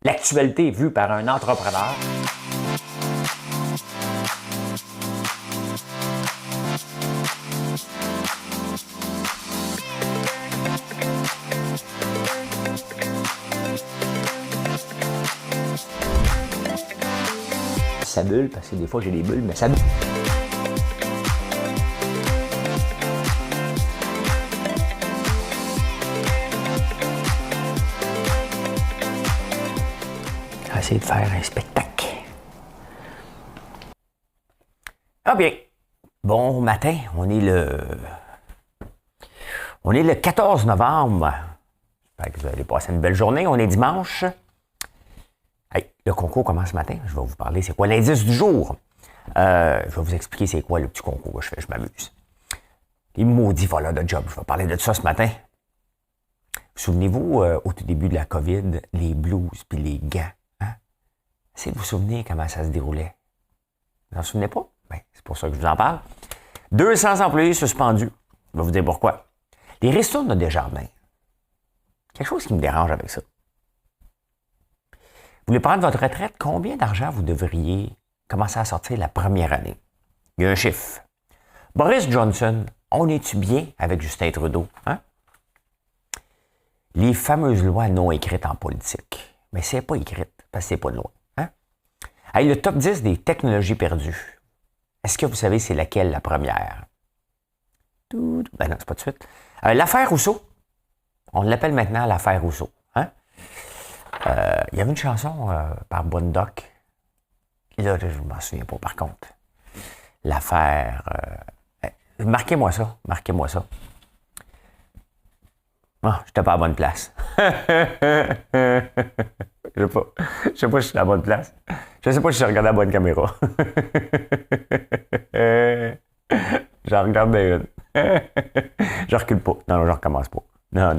L'actualité vue par un entrepreneur. Ça bulle, parce que des fois j'ai des bulles, mais ça bulle. On va essayer de faire un spectacle. Ah bien, bon matin, on est le 14 novembre. J'espère que vous allez passer une belle journée. On est dimanche. Hey, le concours commence ce matin. Je vais vous parler, c'est quoi l'indice du jour. Je vais vous expliquer c'est quoi le petit concours que je fais. Je m'amuse. Les maudits voleurs de job. Je vais parler de ça ce matin. Souvenez-vous, au tout début de la COVID, les blouses puis les gants. Hein? Si vous vous souvenez comment ça se déroulait. Vous n'en souvenez pas? Ben, c'est pour ça que je vous en parle. 200 employés suspendus. Je vais vous dire pourquoi. Les restos de Desjardins. Quelque chose qui me dérange avec ça. Vous voulez prendre votre retraite, combien d'argent vous devriez commencer à sortir la première année? Il y a un chiffre. Boris Johnson, on est-tu bien avec Justin Trudeau? Hein? Les fameuses lois non écrites en politique. Mais c'est pas écrite, parce que c'est pas de loi. Hein? Hey, le top 10 des technologies perdues. Est-ce que vous savez c'est laquelle la première? Ben non, c'est pas de suite. L'affaire Rousseau. On l'appelle maintenant l'affaire Rousseau. Hein? Il y avait une chanson par Bundock. Là, je ne m'en souviens pas, par contre. L'affaire... marquez-moi ça. Marquez-moi ça. Ah, j'étais pas à la bonne place. Je sais pas si je suis à la bonne place. Je sais pas si je regarde la bonne caméra. J'en regarde une. Je recule pas. Non, je recommence pas. Non,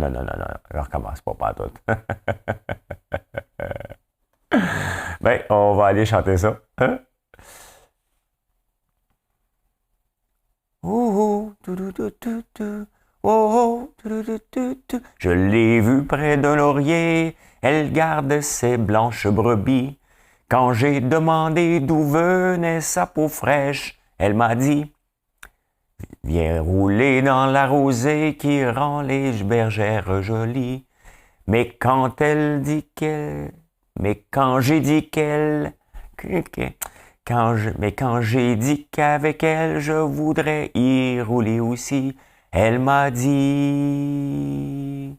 je recommence pas tout. Ben, on va aller chanter ça. Hein? Je l'ai vue près d'un laurier, elle garde ses blanches brebis. Quand j'ai demandé d'où venait sa peau fraîche, elle m'a dit « Viens rouler dans la rosée qui rend les bergères jolies. » Mais quand j'ai dit qu'avec elle, je voudrais y rouler aussi, elle m'a dit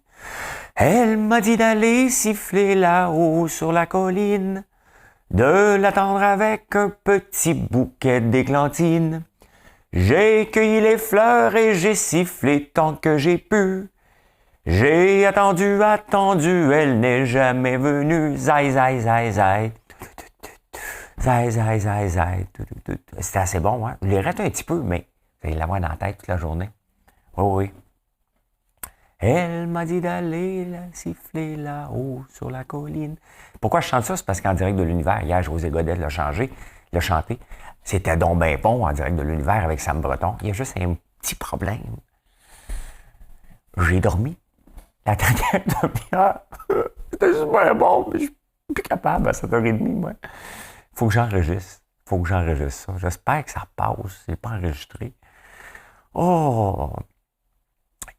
d'aller siffler là-haut sur la colline, de l'attendre avec un petit bouquet d'églantines. J'ai cueilli les fleurs et j'ai sifflé tant que j'ai pu. J'ai attendu, elle n'est jamais venue. Zai, zai, zai, zai. Zai, zai, zai, zai. C'était assez bon, hein? Je les rate un petit peu, mais vous allez l'avoir dans la tête toute la journée. Oui. Elle m'a dit d'aller la siffler là-haut sur la colline. Pourquoi je chante ça? C'est parce qu'en direct de l'univers, hier, José Godet l'a chanté. C'était donc ben bon en direct de l'univers avec Sam Breton. Il y a juste un petit problème. J'ai dormi la dernière demi-heure. C'était super bon, mais je suis plus capable à 7h30, moi. Faut que j'enregistre ça. J'espère que ça passe. C'est pas enregistré. Oh!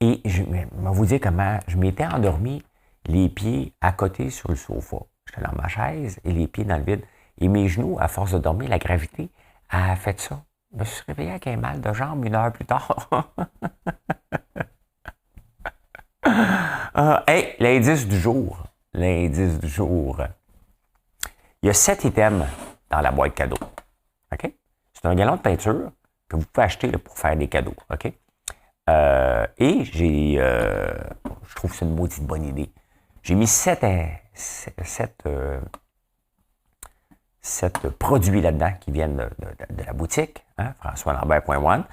Et je vais vous dire comment je m'étais endormi les pieds à côté sur le sofa. J'étais dans ma chaise et les pieds dans le vide. Et mes genoux, à force de dormir, la gravité a fait ça. Je me suis réveillé avec un mal de jambe 1 heure plus tard. Hey, l'indice du jour. Il y a 7 items dans la boîte cadeau. OK? C'est un gallon de peinture que vous pouvez acheter là, pour faire des cadeaux. OK? Et je trouve que c'est une maudite bonne idée. J'ai mis 7 produits là-dedans qui viennent de la boutique, hein, françoislambert.one.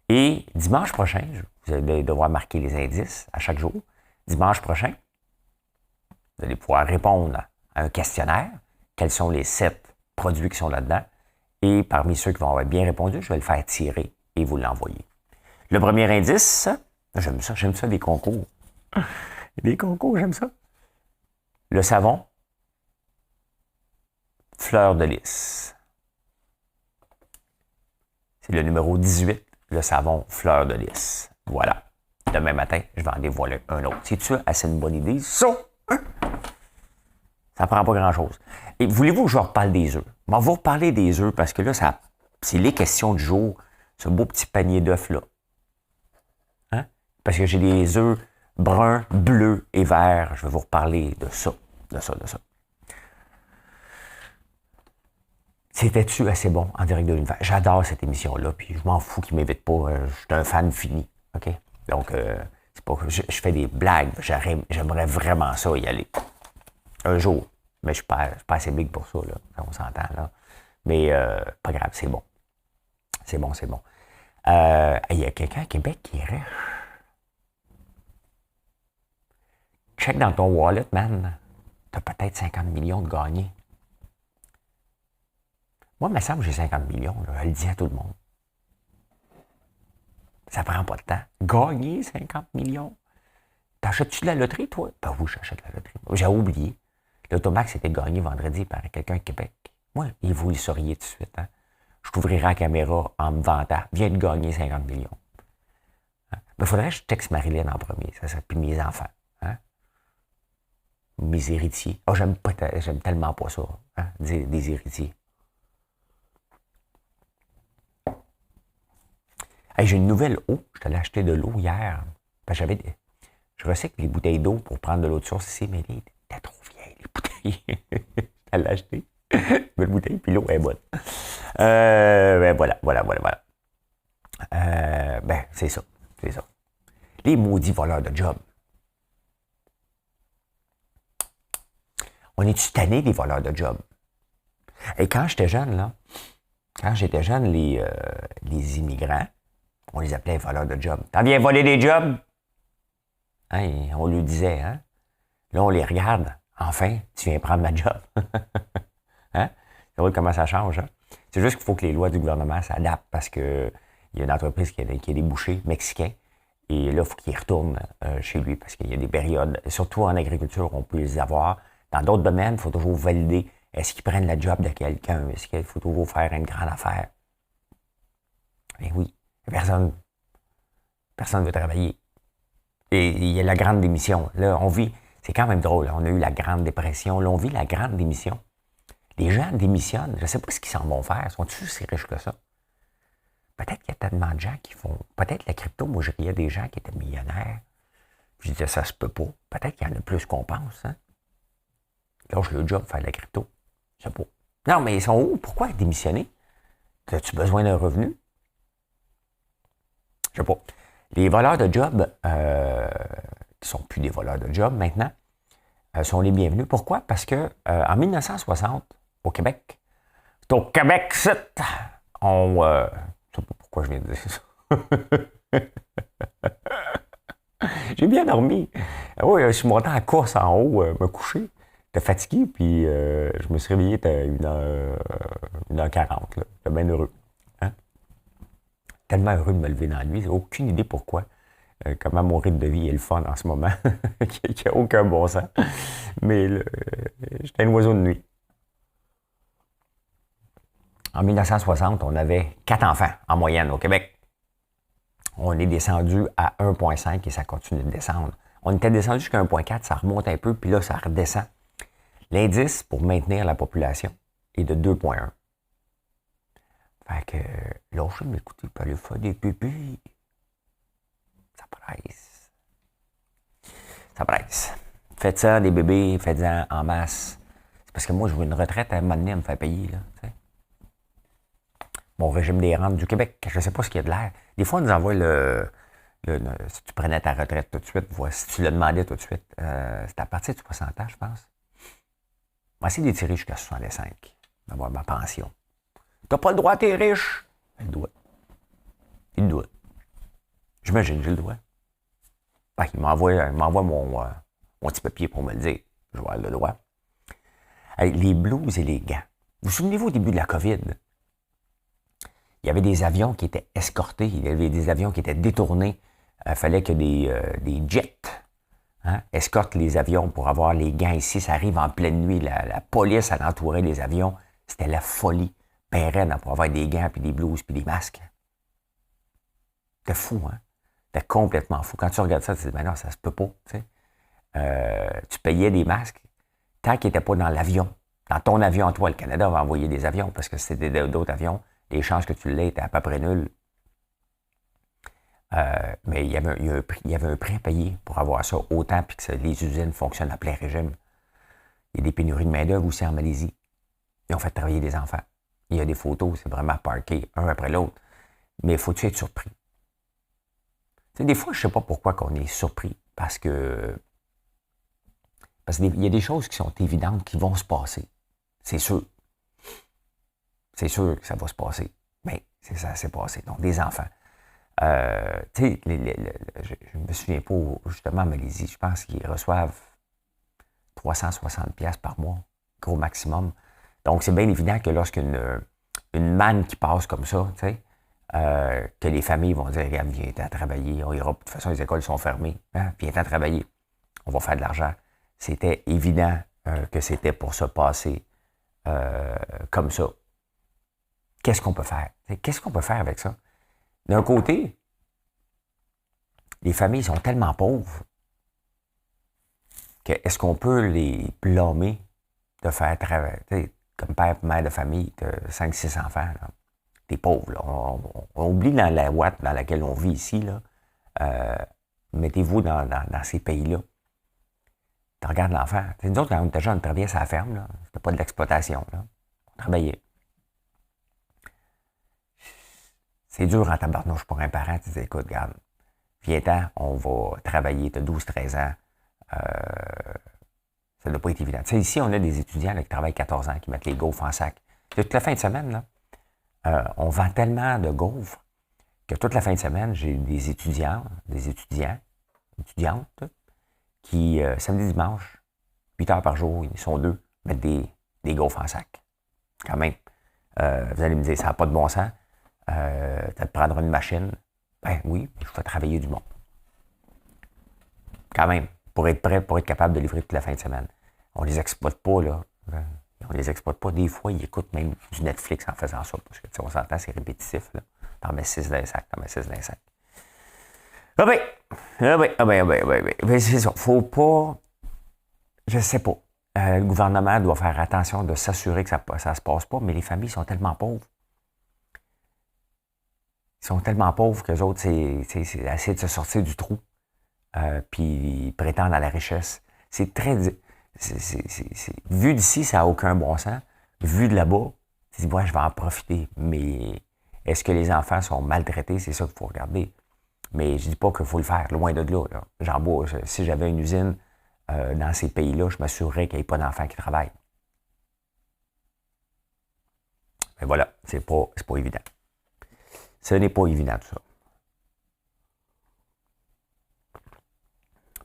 Et dimanche prochain, vous allez devoir marquer les indices à chaque jour. Dimanche prochain, vous allez pouvoir répondre à un questionnaire. Quels sont les 7 produits qui sont là-dedans? Et parmi ceux qui vont avoir bien répondu, je vais le faire tirer et vous l'envoyer. Le premier indice, j'aime ça des concours. Des concours, j'aime ça. Le savon fleur de lys. C'est le numéro 18, le savon fleur de lys. Voilà. Demain matin, je vais en dévoiler un autre. C'est-tu assez une bonne idée? Ça, hein? Ça prend pas grand-chose. Et voulez-vous que je vous reparle des œufs? On va vous reparler des œufs parce que là, c'est les questions du jour, ce beau petit panier d'œufs-là. Hein? Parce que j'ai des œufs bruns, bleus et verts. Je vais vous reparler de ça, de ça, de ça. C'était-tu assez bon en direct de l'univers? J'adore cette émission-là, puis je m'en fous qu'ils ne m'invitent pas. Je suis un fan fini. OK? Donc, c'est pas que je fais des blagues. J'aimerais vraiment ça y aller. Un jour. Mais je ne suis pas assez big pour ça, là. On s'entend, là. Mais pas grave, c'est bon. C'est bon, c'est bon. Il y a quelqu'un à Québec qui est riche. Check dans ton wallet, man. T'as peut-être 50 millions de gagnés. Moi, il me semble que j'ai 50 millions. Là. Je le dis à tout le monde. Ça prend pas de temps. Gagner 50 millions. T'achètes-tu de la loterie, toi? Ben oui, j'achète la loterie. J'ai oublié. L'Automax était gagné vendredi par quelqu'un à Québec. Moi, et vous le sauriez tout de suite. Hein? Je t'ouvrirai la caméra en me vantant. Viens de gagner 50 millions. Hein? Ben, faudrait que je texte Marilyn en premier. Ça serait puis mes enfants. Hein? Mes héritiers. Oh, j'aime tellement pas ça. Hein? Des héritiers. Hey, j'ai une nouvelle eau. Je t'allais acheter de l'eau hier. Ben, je recycle les bouteilles d'eau pour prendre de l'eau de source ici, mais t'es trop vieille, les bouteilles. Je t'allais acheter. Belle bouteille, puis l'eau est bonne. Ben voilà. Ben, c'est ça. Les maudits voleurs de job. On est-tu tanné des voleurs de job? Et quand j'étais jeune, les immigrants, on les appelait voleurs de job. T'en viens voler des jobs? Hein, on lui disait, hein? Là, on les regarde. Enfin, tu viens prendre ma job. Hein? C'est vrai comment ça change, hein? C'est juste qu'il faut que les lois du gouvernement s'adaptent parce que il y a une entreprise qui a des bouchers mexicains et là, il faut qu'ils retournent chez lui parce qu'il y a des périodes, surtout en agriculture, on peut les avoir. Dans d'autres domaines, il faut toujours valider. Est-ce qu'ils prennent la job de quelqu'un? Est-ce qu'il faut toujours faire une grande affaire? Mais oui, personne ne veut travailler. Et il y a la grande démission. Là, c'est quand même drôle, on a eu la grande dépression. Là, on vit la grande démission. Les gens démissionnent. Je ne sais pas ce qu'ils s'en vont faire. Sont-ils si riches que ça? Peut-être qu'il y a tellement de gens qui font... Peut-être la crypto, moi, je riais des gens qui étaient millionnaires. Je disais, ça se peut pas. Peut-être qu'il y en a plus qu'on pense, hein? Lâche le job, faire de la crypto. Je sais pas. Non, mais ils sont où? Pourquoi démissionner? As-tu besoin d'un revenu? Je sais pas. Les voleurs de job, qui ne sont plus des voleurs de job maintenant, sont les bienvenus. Pourquoi? Parce que en 1960, au Québec, c'est au Québec, je ne sais pas pourquoi je viens de dire ça. J'ai bien dormi. Oui, je suis monté en course en haut, me coucher. J'étais fatigué, puis je me suis réveillé à 1h40. J'étais bien heureux. Hein? Tellement heureux de me lever dans la nuit. J'ai aucune idée pourquoi. Comment mon rythme de vie est le fun en ce moment. Qui n'a aucun bon sens. Mais j'étais un oiseau de nuit. En 1960, on avait 4 enfants en moyenne au Québec. On est descendu à 1,5 et ça continue de descendre. On était descendu jusqu'à 1,4, ça remonte un peu, puis là, ça redescend. L'indice pour maintenir la population est de 2,1. Fait que, lâchez de m'écouter, pas le faire des pupilles. Ça presse. Ça presse. Faites ça, des bébés, faites-en en masse. C'est parce que moi, je veux une retraite à un moment donné à me faire payer, là, tu sais. Mon régime des rentes du Québec, je ne sais pas ce qu'il y a de l'air. Des fois, on nous envoie si tu prenais ta retraite tout de suite, si tu le demandais tout de suite, c'est à partir du pourcentage, je pense. On va essayer d'étirer jusqu'à 65, d'avoir ma pension. T'as pas le droit, t'es riche. Il le doit. J'imagine, j'ai le droit. Ben, il m'envoie mon petit papier pour me le dire. Je vais avoir le droit. Hey, les blouses et les gants. Vous souvenez-vous au début de la COVID? Il y avait des avions qui étaient escortés, il y avait des avions qui étaient détournés. Il fallait que des jets escortent les avions pour avoir les gants ici. Ça arrive en pleine nuit. La police a entouré les avions. C'était la folie. Ben raide pour avoir des gants, puis des blouses, puis des masques. C'était fou, hein? C'était complètement fou. Quand tu regardes ça, tu te dis, ben non, ça se peut pas, tu sais. Tu payais des masques tant qu'ils n'étaient pas dans l'avion. Dans ton avion, à toi, le Canada va envoyer des avions, parce que si c'était d'autres avions, les chances que tu l'aies étaient à peu près nulles. Mais il y avait un prix à payer pour avoir ça autant, puis que les usines fonctionnent à plein régime. Il y a des pénuries de main-d'œuvre aussi en Malaisie. Ils ont fait travailler des enfants. Il y a des photos, c'est vraiment parqué, un après l'autre. Mais faut-tu être surpris? Tu sais, des fois, je ne sais pas pourquoi qu'on est surpris. Parce qu'il y a des choses qui sont évidentes qui vont se passer. C'est sûr. C'est sûr que ça va se passer. Mais ça s'est passé. Donc, des enfants. Tu sais, je me souviens pas, justement, en Malaisie, je pense qu'ils reçoivent 360$ par mois, gros maximum. Donc, c'est bien évident que lorsqu'une manne qui passe comme ça, tu sais, que les familles vont dire, regarde, viens-t'en travailler, on ira, de toute façon, les écoles sont fermées, hein, viens-t'en travailler, on va faire de l'argent. C'était évident que c'était pour se passer comme ça. Qu'est-ce qu'on peut faire? Qu'est-ce qu'on peut faire avec ça? D'un côté, les familles sont tellement pauvres que est-ce qu'on peut les blâmer de faire travailler, comme père et mère de famille de 5-6 enfants, là. T'es pauvre, là. On oublie dans la ouate dans laquelle on vit ici, là. Mettez-vous dans ces pays-là. Tu regardes l'enfant. Nous autres, quand on était jeunes, on travaillait sur la ferme, là. C'était pas de l'exploitation, là. On travaillait. C'est dur en tabarnouche pour un parent. Tu dis, écoute, regarde, viens-t'en, on va travailler, tu as 12-13 ans. Ça ne doit pas être évident. Tu sais, ici, on a des étudiants là, qui travaillent 14 ans, qui mettent les gaufres en sac. Toute la fin de semaine, là, on vend tellement de gaufres que toute la fin de semaine, j'ai des étudiantes, qui, samedi, dimanche, 8 heures par jour, ils sont deux, mettent des gaufres en sac. Quand même. Vous allez me dire, ça n'a pas de bon sens. Tu te prendras une machine. Ben oui, je vais travailler du monde. Quand même, pour être prêt, pour être capable de livrer toute la fin de semaine. On les exploite pas, là. On les exploite pas. Des fois, ils écoutent même du Netflix en faisant ça. Parce que, tu sais, on s'entend, c'est répétitif, là. T'en mets 6 dans les sacs, t'en mets 6 dans les sacs. Ah ben, c'est ça. Faut pas... Je sais pas. Le gouvernement doit faire attention de s'assurer que ça se passe pas, mais les familles sont tellement pauvres. Ils sont tellement pauvres qu'eux autres, c'est essayer de se sortir du trou. Puis prétendre à la richesse. C'est très... Vu d'ici, ça n'a aucun bon sens. Vu de là-bas, tu dis, ouais, je vais en profiter. Mais est-ce que les enfants sont maltraités? C'est ça qu'il faut regarder. Mais je dis pas qu'il faut le faire, loin de là. Si j'avais une usine dans ces pays-là, je m'assurerais qu'il n'y ait pas d'enfants qui travaillent. Mais voilà, c'est pas évident. Ce n'est pas évident, tout ça.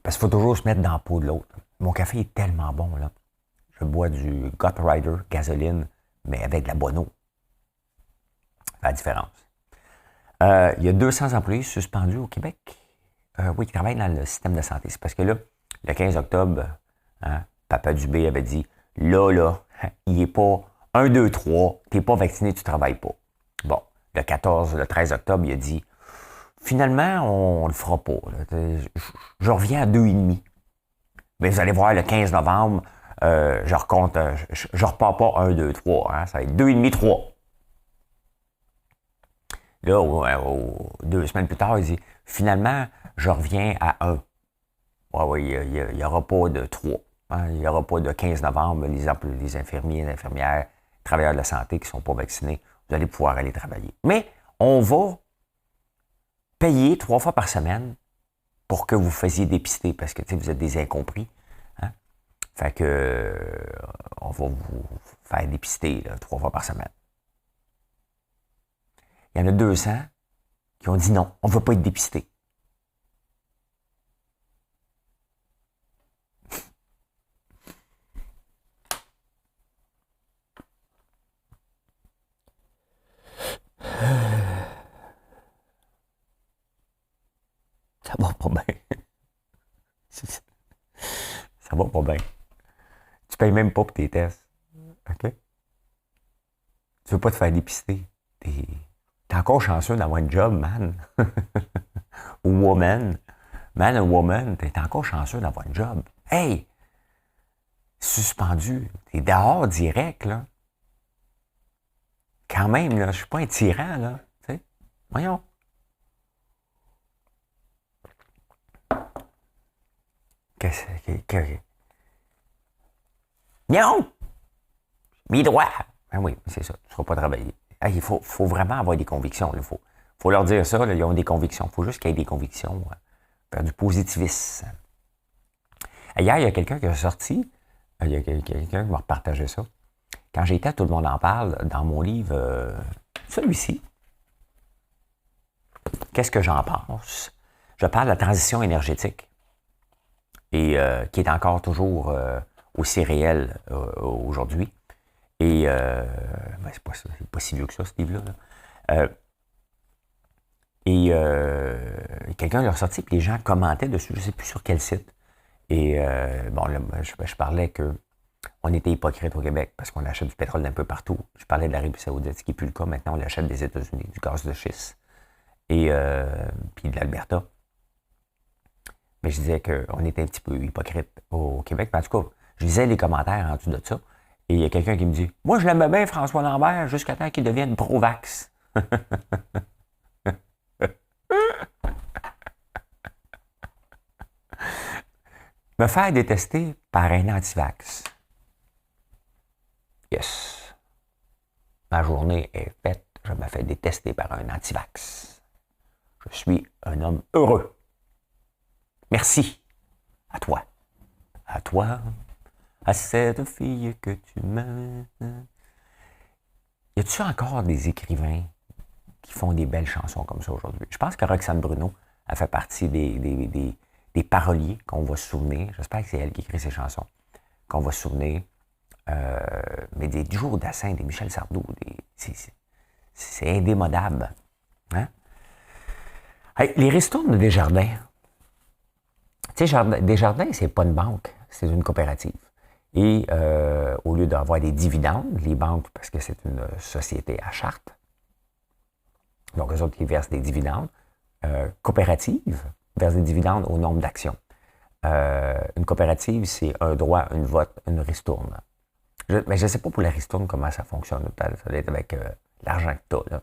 Parce qu'il faut toujours se mettre dans la peau de l'autre. Mon café est tellement bon, là. Je bois du Gut Rider gasoline, mais avec de la bonne eau. Ça fait la différence. Il y a 200 employés suspendus au Québec. Oui, qui travaillent dans le système de santé. C'est parce que là, le 15 octobre, Papa Dubé avait dit, là, il n'est pas 1, 2, 3, tu n'es pas vacciné, tu ne travailles pas. Bon, le 13 octobre, il a dit, finalement, on ne le fera pas. Là. Je reviens à 2,5. Mais vous allez voir, le 15 novembre, je recompte, je repars pas 1, 2, 3. Hein, ça va être 2,5, 3. Là, 2 semaines plus tard, il dit, finalement, je reviens à 1. Oui, il n'y aura pas de 3. Hein, il n'y aura pas de 15 novembre, les infirmiers, les infirmières, travailleurs de la santé qui ne sont pas vaccinés, vous allez pouvoir aller travailler. Mais on va payer 3 fois par semaine pour que vous fassiez dépister, parce que vous êtes des incompris. Hein? Fait que on va vous faire dépister là, 3 fois par semaine. Il y en a 200 qui ont dit non, on ne veut pas être dépisté. Ça va pas bien. Ça va pas bien. Tu payes même pas pour tes tests. OK? Tu veux pas te faire dépister. T'es encore chanceux d'avoir un job, man. Ou woman. Man ou woman, t'es encore chanceux d'avoir un job. Hey! Suspendu. T'es dehors direct, là. Quand même, là, je suis pas un tyran, là. Tu sais? Voyons. Que... Non! Mes droits! Ben oui, c'est ça. Tu ne seras pas travailler. Hey, il faut vraiment avoir des convictions. Il faut leur dire ça. Là, ils ont des convictions. Il faut juste qu'il y ait des convictions. Faire du positivisme. Hier, il y a quelqu'un qui a sorti. Il y a quelqu'un qui m'a repartagé ça. Quand j'étais, tout le monde en parle, dans mon livre, celui-ci. Qu'est-ce que j'en pense? Je parle de la transition énergétique. Et qui est encore toujours aussi réelle aujourd'hui. Et ben c'est pas si vieux que ça, ce livre-là. Là. Quelqu'un l'a ressorti, puis les gens commentaient dessus, je ne sais plus sur quel site. Et bon, là, je parlais qu'on était hypocrite au Québec parce qu'on achète du pétrole d'un peu partout. Je parlais de l'Arabie Saoudite, ce qui n'est plus le cas. Maintenant, on l'achète des États-Unis, du gaz de schiste. Et puis de l'Alberta. Mais je disais qu'on était un petit peu hypocrite au Québec. Mais en tout cas, je lisais les commentaires en dessous de ça. Et il y a quelqu'un qui me dit « Moi, je l'aimais bien, François Lambert, jusqu'à temps qu'il devienne pro-vax. » Me faire détester par un anti-vax. Yes. Ma journée est faite. Je me fais détester par un anti-vax. Je suis un homme heureux. Merci. À toi. À toi. À cette fille que tu m'aimes. Y a-tu encore des écrivains qui font des belles chansons comme ça aujourd'hui? Je pense que Roxane Bruno a fait partie des paroliers qu'on va se souvenir. J'espère que c'est elle qui écrit ces chansons. Qu'on va se souvenir. Mais des Joe Dassin, des Michel Sardou, c'est indémodable. Hein? Hey, les ristournes de Desjardins. Tu sais, Desjardins, c'est pas une banque, c'est une coopérative. Et au lieu d'avoir des dividendes, les banques, parce que c'est une société à charte, donc eux autres, ils versent des dividendes. Coopérative verse des dividendes au nombre d'actions. Une coopérative, c'est un droit, une vote, une ristourne. Mais je ne sais pas pour la ristourne comment ça fonctionne. Ça doit être avec l'argent que tu as. Là,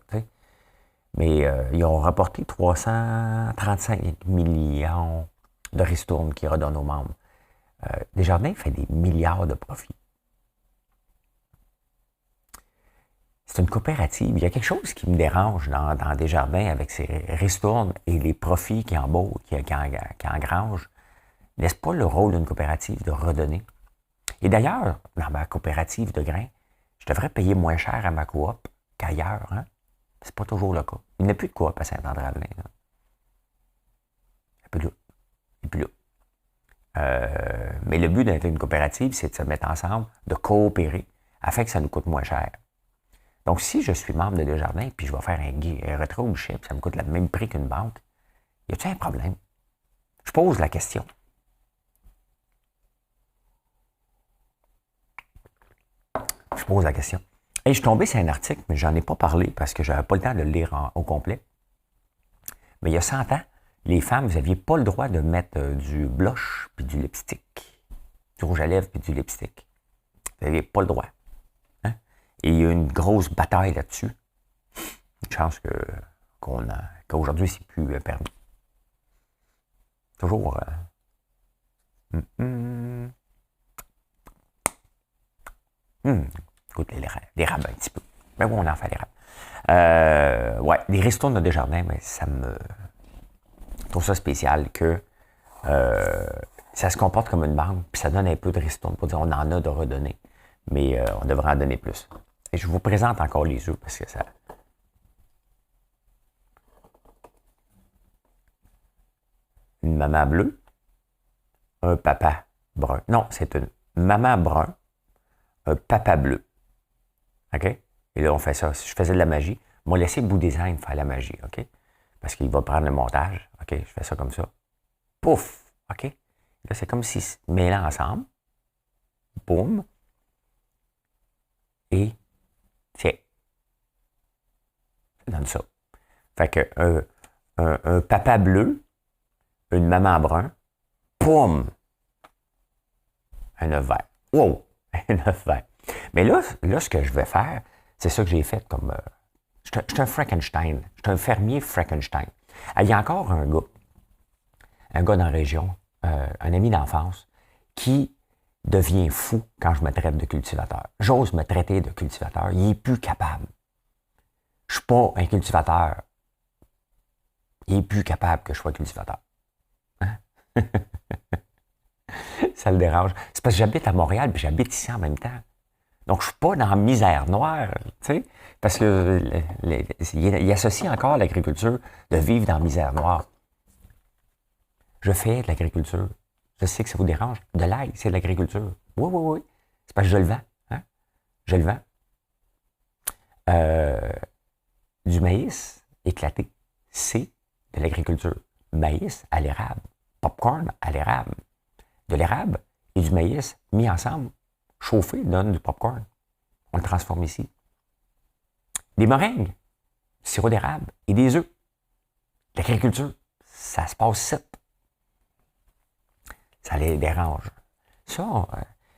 mais ils ont rapporté 335 millions de ristournes qu'ils redonnent aux membres. Desjardins fait des milliards de profits. C'est une coopérative. Il y a quelque chose qui me dérange dans Desjardins avec ces ristournes et les profits qu'ils engrangent. N'est-ce pas le rôle d'une coopérative de redonner? Et d'ailleurs, dans ma coopérative de grains, je devrais payer moins cher à ma coop qu'ailleurs. Hein? C'est pas toujours le cas. Il n'y a plus de coop à Saint-André-Avelin. Il n'y a plus là. Mais le but d'être une coopérative, c'est de se mettre ensemble, de coopérer, afin que ça nous coûte moins cher. Donc, si je suis membre de Desjardins, puis je vais faire un retrait au guichet, puis ça me coûte le même prix qu'une banque, y a-t-il un problème? Je pose la question. Je pose la question. Et je suis tombé sur un article, mais j'en ai pas parlé parce que j'avais pas le temps de le lire au complet. Mais il y a 100 ans, les femmes, vous n'aviez pas le droit de mettre du blush puis du lipstick. Du rouge à lèvres puis du lipstick. Vous n'aviez pas le droit. Hein? Et il y a eu une grosse bataille là-dessus. Une chance qu'aujourd'hui, c'est plus permis. Toujours... Écoute, les rabats un petit peu. Mais bon, on en fait les rabats. Ouais, les ristournes de Desjardins, mais ça me... Je trouve ça spécial que ça se comporte comme une banque, puis ça donne un peu de ristournes pour dire on en a de redonner, mais on devrait en donner plus. Et je vous présente encore les œufs parce que ça... Une maman bleue, un papa brun. Non, c'est une maman brun, un papa bleu. OK? Et là, on fait ça. Si je faisais de la magie, moi, laisser Bout Design faire la magie. OK? Parce qu'il va prendre le montage. OK? Je fais ça comme ça. Pouf! OK? Là, c'est comme s'ils se mêlaient ensemble. Boum! Et, tiens, Ça donne ça. Fait que un papa bleu, une maman brun, poum! Un œuf vert. Wow! Un œuf vert. Mais là, ce que je vais faire, c'est ça que j'ai fait comme... je suis un Frankenstein. Je suis un fermier Frankenstein. Il y a encore un gars dans la région, un ami d'enfance, qui devient fou quand je me traite de cultivateur. J'ose me traiter de cultivateur. Il n'est plus capable. Je ne suis pas un cultivateur. Il n'est plus capable que je sois cultivateur. Hein? Ça le dérange. C'est parce que j'habite à Montréal et j'habite ici en même temps. Donc, je ne suis pas dans la misère noire, tu sais, parce que il associe encore l'agriculture de vivre dans la misère noire. Je fais de l'agriculture. Je sais que ça vous dérange. De l'ail, c'est de l'agriculture. Oui, oui, oui. C'est parce que je le vends. Hein? Je le vends. Du maïs éclaté, c'est de l'agriculture. Maïs à l'érable. Popcorn à l'érable. De l'érable et du maïs mis ensemble, chauffé, donne du popcorn. On le transforme ici. Des meringues, du sirop d'érable et des œufs. L'agriculture, ça se passe ici. Ça les dérange. Ça,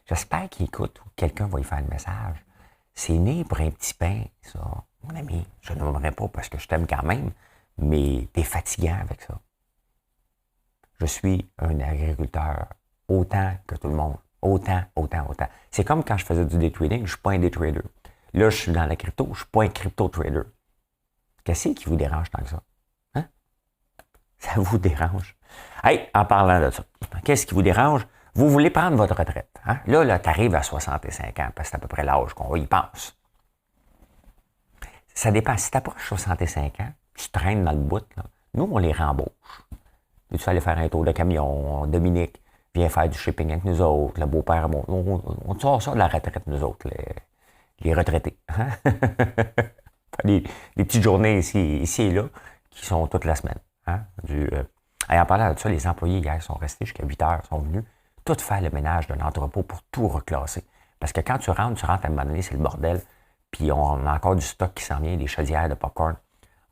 j'espère qu'il écoute ou quelqu'un va lui faire le message. C'est né pour un petit pain, ça. Mon ami, je ne nommerai pas parce que je t'aime quand même, mais t'es fatigant avec ça. Je suis un agriculteur autant que tout le monde. Autant. C'est comme quand je faisais du day trading, je ne suis pas un day trader. Là, je suis dans la crypto, je ne suis pas un crypto trader. Qu'est-ce qui vous dérange tant que ça? Hein? Ça vous dérange? Hey, en parlant de ça, qu'est-ce qui vous dérange? Vous voulez prendre votre retraite. Hein? Là, tu arrives à 65 ans, parce que c'est à peu près l'âge qu'on y pense. Ça dépend. Si tu approches 65 ans, tu traînes dans le bout, là, nous, on les rembourse. Tu vas aller faire un tour de camion, Dominique vient faire du shipping avec nous autres, le beau-père, on sort ça de la retraite, nous autres, les retraités. Hein? les petites journées ici et là, qui sont toute la semaine. Hein? En parlant de ça, les employés hier sont restés jusqu'à 8 heures, sont venus tout faire le ménage d'un entrepôt pour tout reclasser. Parce que quand tu rentres à un moment donné, c'est le bordel. Puis on a encore du stock qui s'en vient, des chaudières de popcorn.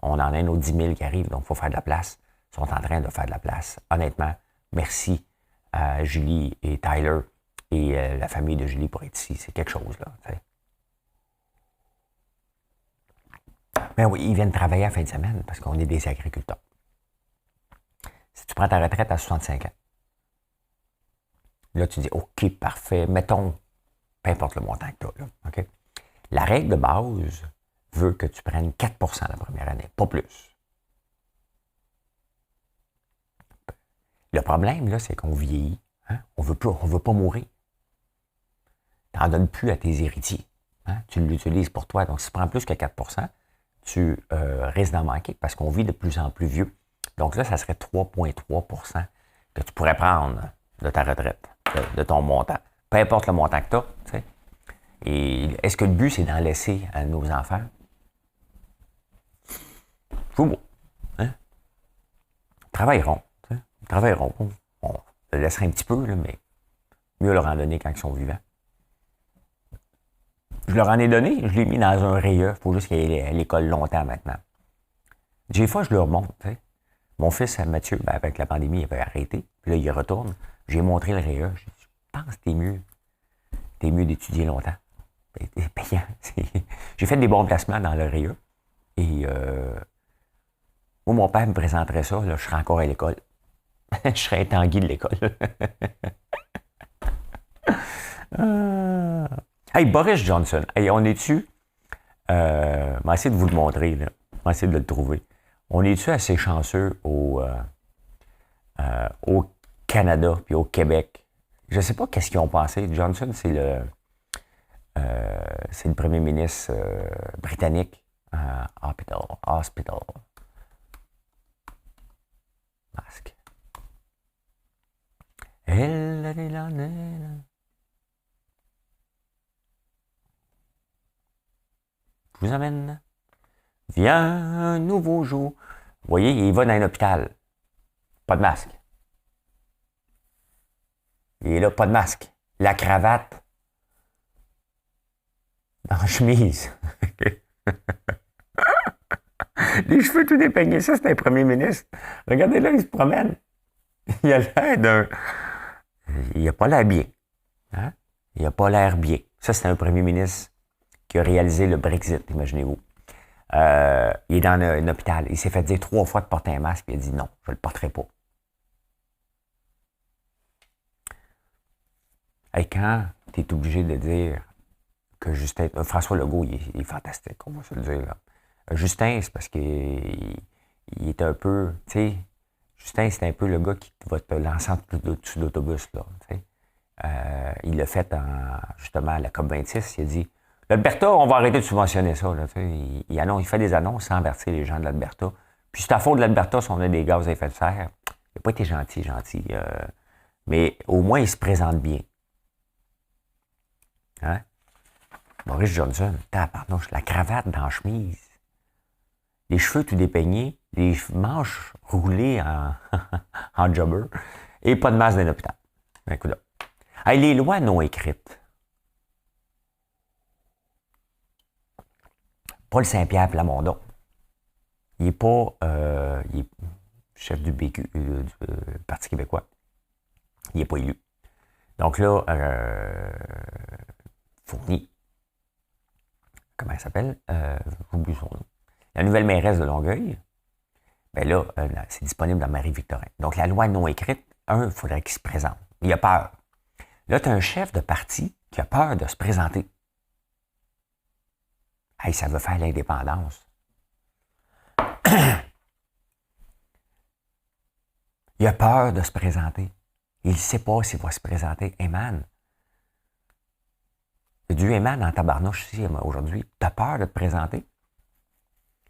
On en a un autre 10 000 qui arrivent, donc il faut faire de la place. Ils sont en train de faire de la place. Honnêtement, merci à Julie et Tyler et la famille de Julie pour être ici. C'est quelque chose, là. T'sais. Mais oui, ils viennent travailler à la fin de semaine parce qu'on est des agriculteurs. Si tu prends ta retraite à 65 ans, là, tu dis, OK, parfait, mettons, peu importe le montant que tu as, là, OK? La règle de base veut que tu prennes 4 % la première année, pas plus. Le problème, là, c'est qu'on vieillit. Hein? On veut pas mourir. Tu n'en donnes plus à tes héritiers. Hein? Tu l'utilises pour toi. Donc, si tu prends plus que 4 %, tu risques d'en manquer parce qu'on vit de plus en plus vieux. Donc là, ça serait 3,3 % que tu pourrais prendre de ta retraite, de ton montant. Peu importe le montant que tu as. Tu sais. Et est-ce que le but, c'est d'en laisser à nos enfants? C'est beau. Hein? Travailleront. On le laisserait un petit peu, là, mais mieux leur en donner quand ils sont vivants. Je leur en ai donné, je l'ai mis dans un REA. Il faut juste qu'il aille à l'école longtemps maintenant. Des fois, je leur montre. T'sais. Mon fils Mathieu, avec la pandémie, il avait arrêté. Puis là, il retourne. J'ai montré le REA. J'ai dit, je pense que t'es mieux d'étudier longtemps. C'est payant. J'ai fait des bons placements dans le REA. Et moi, mon père me présenterait ça. Là, je serais encore à l'école. Je serais un Tanguy de l'école. Hey, Boris Johnson. Hey, on est-tu? On va essayer de vous le montrer. Là. On va essayer de le trouver. On est-tu assez chanceux au Canada puis au Québec? Je ne sais pas qu'est-ce qu'ils ont pensé. Johnson, c'est le premier ministre britannique. Hospital. Masque. Je vous amène. Viens, un nouveau jour. Vous voyez, il va dans un hôpital. Pas de masque. Il est là, pas de masque. La cravate. Dans la chemise. Les cheveux tout dépeignés, ça, c'est un premier ministre. Regardez là, il se promène. Il a l'air d'un... Il n'a pas l'air bien. Hein? Il n'a pas l'air bien. Ça, c'est un premier ministre qui a réalisé le Brexit, imaginez-vous. Il est dans un hôpital. Il s'est fait dire 3 fois de porter un masque, puis il a dit non, je ne le porterai pas. Et quand tu es obligé de dire que Justin... François Legault, il est fantastique, on va se le dire. Là. Justin, c'est parce qu'il est un peu... Tu sais, Justin, c'est un peu le gars qui va te lancer au-dessus de l'autobus. Là, il l'a fait justement à la COP26. Il a dit l'Alberta, on va arrêter de subventionner ça. Là, il fait des annonces sans avertir les gens de l'Alberta. Puis c'est à faute de l'Alberta si on a des gaz à effet de serre. Il n'a pas été gentil. Mais au moins, il se présente bien. Hein? Boris Johnson, tabarnouche, la cravate dans la chemise, les cheveux tout dépeignés, les manches roulées en jobber, et pas de masque dans l'hôpital. Écoute, hey, les lois non écrites. Paul Saint-Pierre Plamondon, il n'est pas il est chef du BQ, du Parti québécois. Il n'est pas élu. Donc là, Fournier, comment elle s'appelle? J'oublie son nom. La nouvelle mairesse de Longueuil, bien là, c'est disponible dans Marie-Victorin. Donc la loi non écrite, il faudrait qu'il se présente. Il a peur. Là, tu as un chef de parti qui a peur de se présenter. Hey, ça veut faire l'indépendance. Il a peur de se présenter. Il ne sait pas s'il va se présenter. Eman. Il y a du Eman en tabarnouche ici aujourd'hui. Tu as peur de te présenter?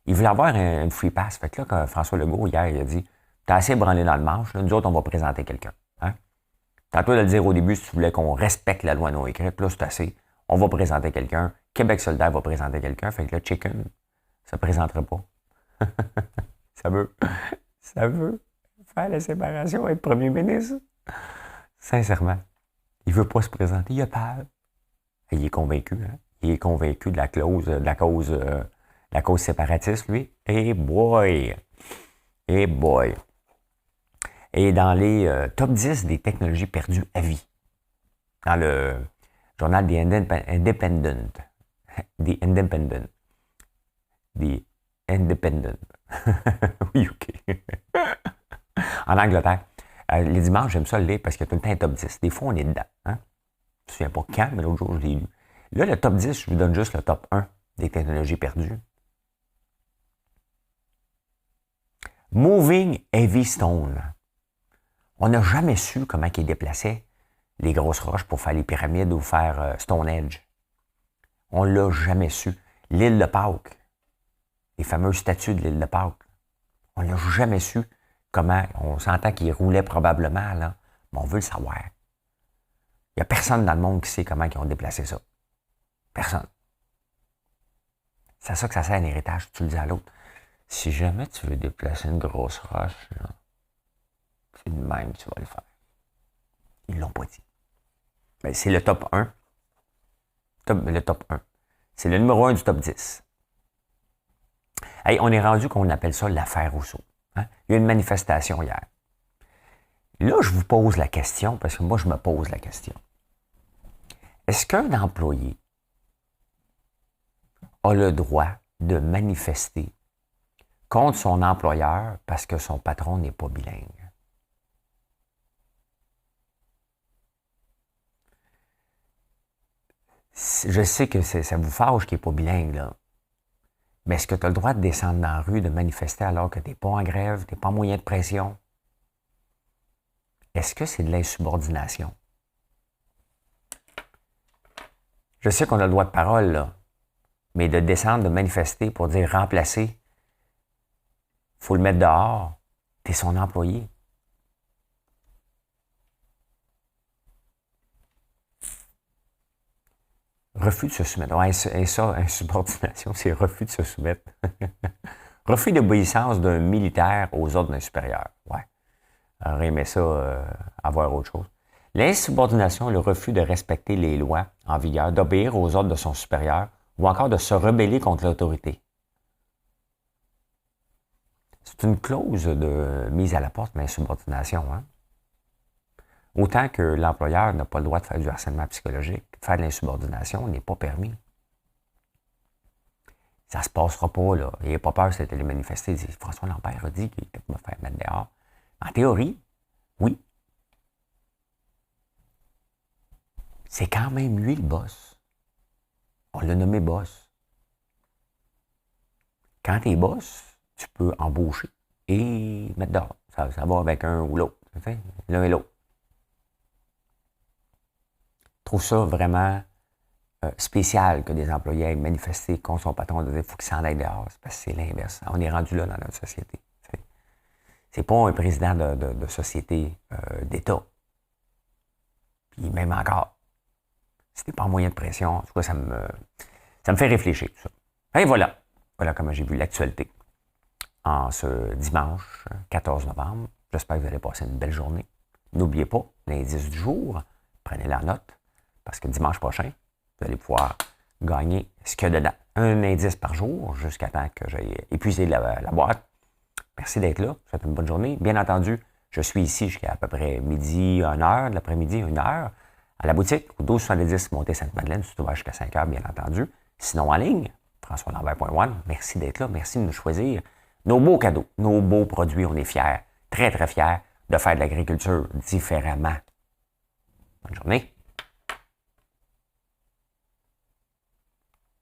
Il voulait avoir une free pass. Fait que là, quand François Legault, hier, il a dit t'as assez branlé dans le manche, là, nous autres, on va présenter quelqu'un. Hein? Tantôt de le dire au début, si tu voulais qu'on respecte la loi non écrite, là, c'est assez. On va présenter quelqu'un. Québec solidaire va présenter quelqu'un. Fait que le chicken, ça ne présenterait pas. ça veut faire la séparation, être premier ministre. Sincèrement, il ne veut pas se présenter. Il a peur. Et il est convaincu. Hein? Il est convaincu de la cause séparatiste, lui. Et boy! Et boy! Et dans les top 10 des technologies perdues à vie, dans le journal The Independent. The Independent. Oui, OK. En Angleterre. Les dimanches, j'aime ça le lire parce qu'il y a tout le temps un top 10. Des fois, on est dedans. Hein? Je ne me souviens pas quand, mais l'autre jour, je l'ai lu. Là, le top 10, je vous donne juste le top 1 des technologies perdues. Moving Heavy Stone. On n'a jamais su comment ils déplaçaient les grosses roches pour faire les pyramides ou faire Stonehenge. On ne l'a jamais su. L'île de Pâques, les fameuses statues de l'île de Pâques, on n'a jamais su comment. On s'entend qu'ils roulaient probablement, là, mais on veut le savoir. Il n'y a personne dans le monde qui sait comment ils ont déplacé ça. Personne. C'est à ça que ça sert un héritage, tu le dis à l'autre. Si jamais tu veux déplacer une grosse roche, là, c'est de même que tu vas le faire. Ils ne l'ont pas dit. Ben, c'est le top 1. Le top 1. C'est le numéro 1 du top 10. Hey, on est rendu qu'on appelle ça l'affaire Rousseau. Hein? Il y a une manifestation hier. Là, je vous pose la question, parce que moi, je me pose la question. Est-ce qu'un employé a le droit de manifester contre son employeur parce que son patron n'est pas bilingue? Je sais que ça vous fâche qu'il n'est pas bilingue, là. Mais est-ce que tu as le droit de descendre dans la rue, de manifester alors que tu n'es pas en grève, tu n'es pas en moyen de pression? Est-ce que c'est de l'insubordination? Je sais qu'on a le droit de parole, là. Mais de descendre, de manifester pour dire remplacer, il faut le mettre dehors, tu es son employé. Refus de se soumettre. Ouais, ça, insubordination, c'est refus de se soumettre. Refus d'obéissance d'un militaire aux ordres d'un supérieur. Ouais. J'aurais aimé ça, avoir autre chose. L'insubordination est le refus de respecter les lois en vigueur, d'obéir aux ordres de son supérieur ou encore de se rebeller contre l'autorité. C'est une clause de mise à la porte, mais insubordination. Hein? Autant que l'employeur n'a pas le droit de faire du harcèlement psychologique, faire de l'insubordination n'est pas permis. Ça ne se passera pas, là. Il n'a pas peur de les manifester. François Lambert a dit qu'il était pour me faire mettre dehors. En théorie, oui. C'est quand même lui le boss. On l'a nommé boss. Quand tu es boss, tu peux embaucher et mettre dehors. Ça va avec un ou l'autre. L'un et l'autre. Je trouve ça vraiment spécial que des employés aient manifesté contre son patron de dire qu'il faut qu'il s'en aille dehors. Parce que c'est l'inverse. On est rendu là dans notre société. C'est pas un président de société d'État. Puis même encore, c'était pas un moyen de pression. En tout cas, ça me fait réfléchir, tout ça. Et voilà. Voilà comment j'ai vu l'actualité en ce dimanche 14 novembre. J'espère que vous allez passer une belle journée. N'oubliez pas, l'indice du jour, prenez la note, parce que dimanche prochain, vous allez pouvoir gagner ce qu'il y a dedans. Un indice par jour, jusqu'à temps que j'aie épuisé la boîte. Merci d'être là. Je vous souhaite une bonne journée. Bien entendu, je suis ici jusqu'à peu près midi, 1h, de l'après-midi, 1h, à la boutique, au 1270 Montée Sainte-Madeleine. C'est ouvert jusqu'à 5h, bien entendu. Sinon, en ligne, FrançoisLambert.one. Merci d'être là. Merci de nous choisir. Nos beaux cadeaux, nos beaux produits, on est fiers, très, très fiers de faire de l'agriculture différemment. Bonne journée.